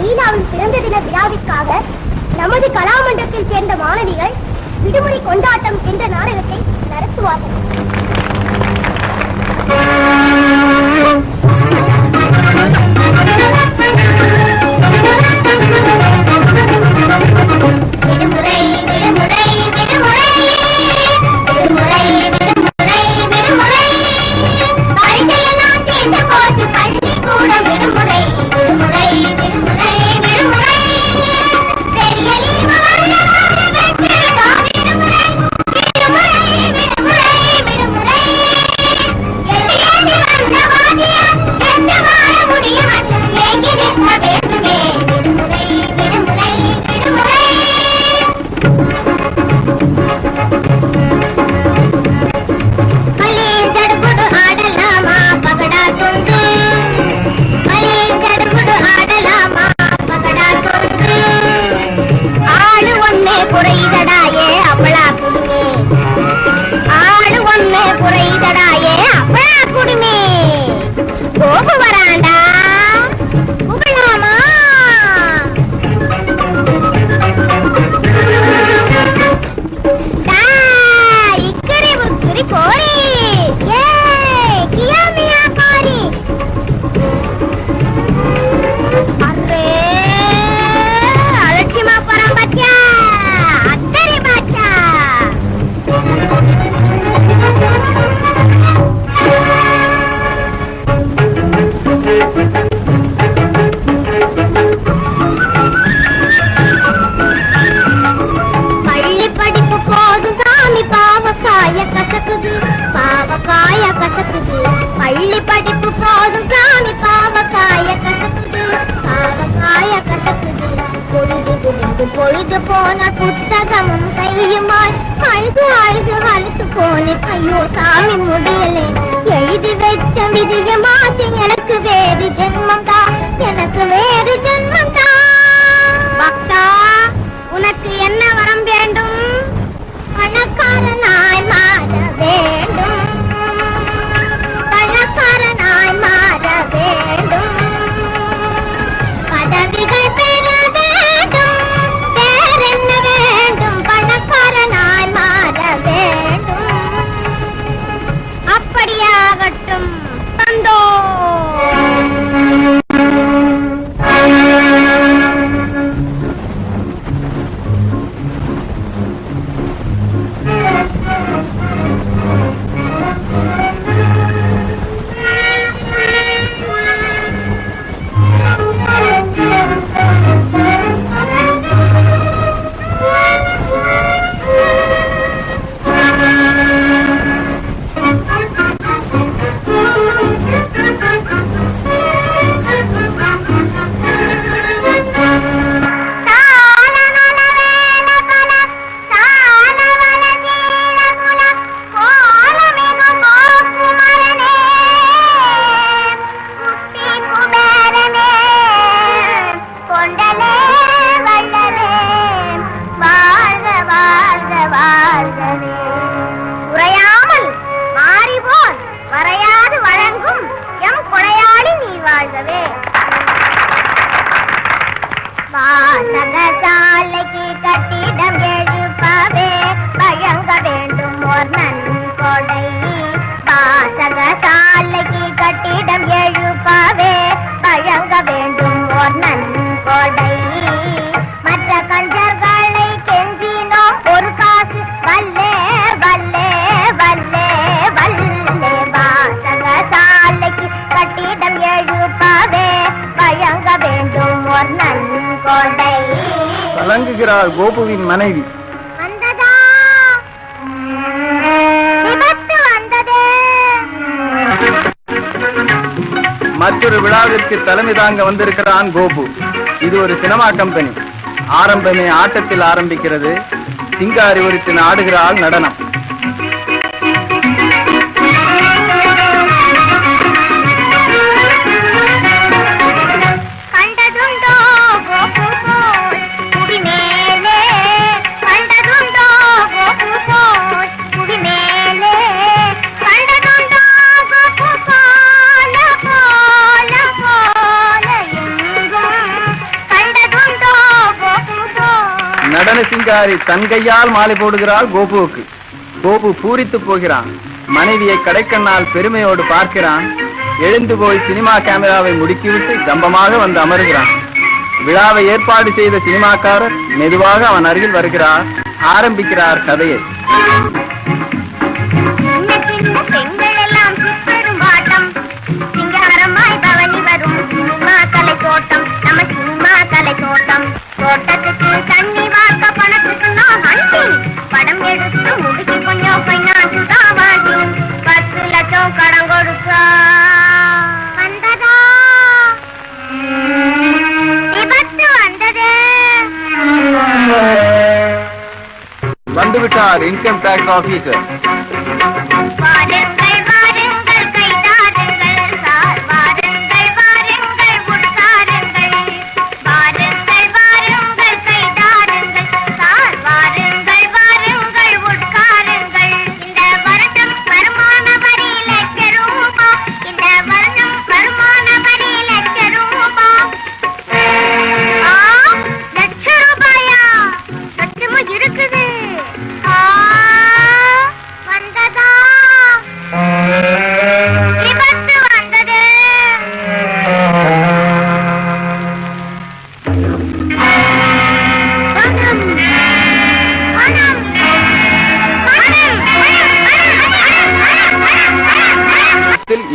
லீலாவின் பிறந்த தின விழாவிற்காக நமது கலாமண்டலத்தில் சேர்ந்த மாணவிகள் விடுமுறை கொண்டாட்டம் என்ற நாடகத்தை நடத்துவார்கள். விடுமுறை விடுமுறை விடுமுறை விடுமுறை விடுமுறை விடுமுறை பரிசையெல்லாம் சேர்ந்து போச்சு பள்ளிக்கூடம் விடுமுறை விடுமுறை விடுமுறை விடுமுறை பெரிய லீவு வந்ததா விடுமுறை விடுமுறை விடுமுறை விடுமுறை எழுதி வந்த வாத்தியார் எந்த வாழ முடியும் ஏங்கி நிற்க வேண்டுமே விடுமுறை விடுமுறை விடுமுறை பொழுது போன புத்தகமும் கையுமாய் அழுது அழுது அழுத்து போனேன். ஐயோ சாமி முடியலே, எழுதி வச்ச விதிய மாத்தி எனக்கு வேறு ஜென்மம் தான், எனக்கு வேறு ஜென்மம் தான். பக்தா, உனக்கு என்ன வரம் வேண்டும்? பணக்காரனாய் மாற வேண்டும், பணக்காரனாய் மாற வேண்டும், பதவிகள் பெற வேண்டும், வேறென்ன வேண்டும்? பணக்காரனாய் மாற வேண்டும். அப்படியாகட்டும், வந்தோ. வாசகசாலைக்கு கட்டிடம் எழுப்பவே வழங்க வேண்டும் ஒரு நன்கொடை. வாசகசாலைக்கு கட்டிடம் எழுப்பவே வழங்க வேண்டும் ஒரு நன்கொடை. மற்ற கஞ்சர்களை கெஞ்சினோம் ஒரு காசு வல்லே வல்லே வல்லே வல்லே. வாசகசாலைக்கு கட்டிடம் எழுப்பவே வழங்க வேண்டும் ஒரு நன்கொடை. கலங்குகிறாள் கோபுவின் மனைவி. வந்ததா? விபத்து வந்ததே. மற்றொரு விழாவிற்கு தலைமை தாங்க வந்திருக்கிறான் கோபு. இது ஒரு சினிமா கம்பெனி. ஆரம்பமே ஆட்டத்தில் ஆரம்பிக்கிறது. சிங்காரி ஒருத்தின் ஆடுகிறாள் நடனம். சிங்காரி தன் கையால் மாலை போடுகிறாள் கோபுவுக்கு. கோபு பூரித்து போகிறான். மனைவியை கடைக்கண்ணால் பெருமையோடு பார்க்கிறான். எழுந்து போய் சினிமா கேமராவை முடுக்கிவிட்டு கம்பமாக வந்து அமருகிறான். விழாவை ஏற்பாடு செய்த சினிமாக்காரர் மெதுவாக அவன் அருகில் வருகிறார். ஆரம்பிக்கிறார் கதையை. தோட்டத்துக்கு தண்ணி வார்த்த பணத்துக்கு நான் படம் எடுத்து முடிச்சு கொஞ்சம் பைனான்சு தான் வாங்கி 10 லட்சம் கடன் கொடுக்கா வந்ததா விபத்து வந்தது. வந்துவிட்டார் இன்கம் டாக்ஸ் ஆபீசர்.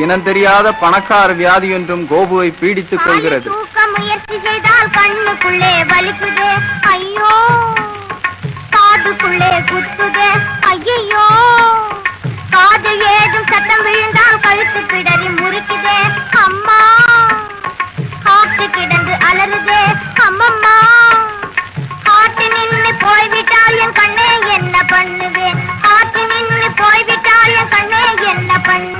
இனம் தெரியாத பணக்கார வியாதி என்றும் கோபுவை பீடித்துக் கொள்கிறது. முயற்சி செய்தால் கண்ணுக்குள்ளே வலிக்குதே, ஐயோ காதுக்குள்ளே குத்துதே, ஐயோ காது ஏதும் சத்தம் விழுந்தால் கழுத்து பிடரி முறிக்குதே, அம்மா காத்து கிடந்து அலறுதே, அம்மம்மா காத்து நின்று போய்விட்டால் என் கண்ணே என்ன பண்ணுவேன், காத்து நின்று போய்விட்டால் என் கண்ணே என்ன பண்ணு.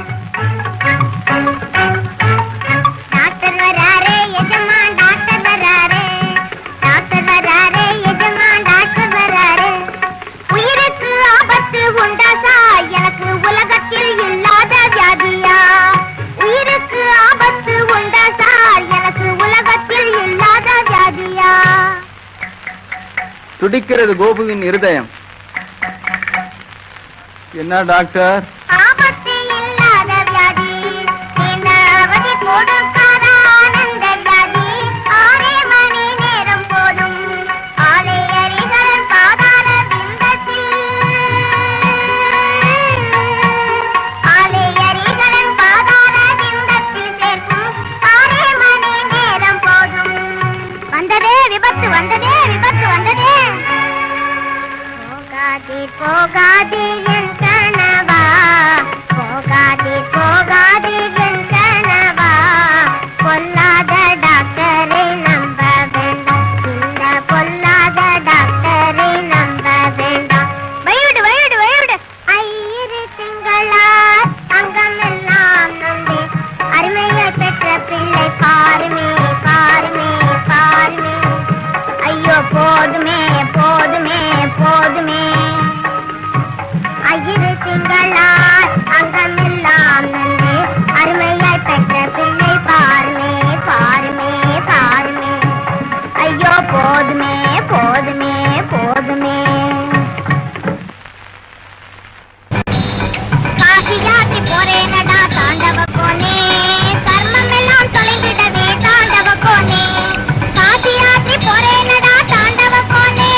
டாக்டர் வராரே எஜமான் டாக்டர் வராரே, டாக்டர் வராரே எஜமான் டாக்டர் வராரே. உயிருக்கு ஆபத்து உண்டா சார், எனக்கு உலகத்தில் இல்லாத வியாதியா, உயிருக்கு ஆபத்து உண்டா சார், எனக்கு உலகத்தில் இல்லாத வியாதியா. துடிக்கிறது கோபுவின் இருதயம். என்ன டாக்டர்? போகாதே என் கனவா, போகாதே போகாதே என் கனவா, பொல்லாத டாக்டரை நம்ப வேண்டாம், இந்த பொல்லாத டாக்டரை நம்ப வேண்டாம். வயிடு வயிடு வயிடு ஐயிரு திங்களா தங்கமெல்லாம் நம்பி அருமையை பெற்ற பிள்ளை பாருமே பாருமே பாருமே, ஐயோ போதுமே போதுமே போதுமே. ஐயிரு திங்களால் அங்கமெல்லாம் நன்றி அருமையாய் பெற்ற பிள்ளை பாருமே பாருமே பாருமே, ஐயோ போதுமே போதுமே போதுமே. காசி யாத்தி போறேனடா தாண்டவ கோனே, கர்மம் எல்லாம் தொலைந்திடவே தாண்டவ கோனே, காசி யாத்தி போறேனடா தாண்டவ கோனே.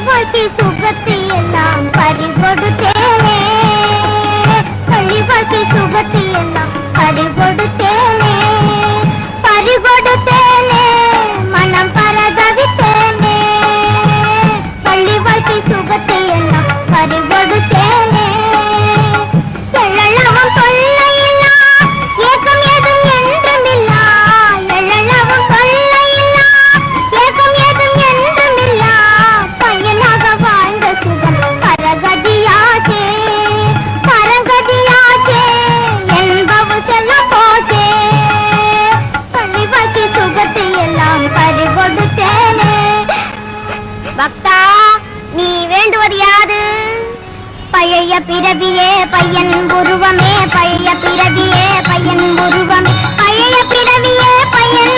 வாழ்க்கை சுகத்தை எல்லாம் பறிகொடுத்தேனே, பள்ளி வாழ்க்கை சுகத்தை எல்லாம் பறிகொடுத்தேனே பறிகொடுத்தேனே மனம் பரதவித்தேனே பள்ளி வாழ்க்கை சுகத்தை எல்லாம் பறிகொடுத்தேனே எழலவும் தொல்லையில்லா ஏக்கம் ஏதும் என்றுமில்லா எழலவும் தொல்லையில்லா ஏக்கம் ஏதும் என்றுமில்லா பையனாக வாழ்ந்த சுகம் பரகதியாச்சே பரகதியாச்சே என்பவு செல்ல போச்சே பள்ளி வாழ்க்கை சுகத்தை எல்லாம் பறிகொடுத்தேனே பக்தா நீ வேண்டுவது யாது பழைய பிறவியே பையன் உருவமே பழைய பிறவியே பையன் உருவமே பழைய பிறவியே பையன்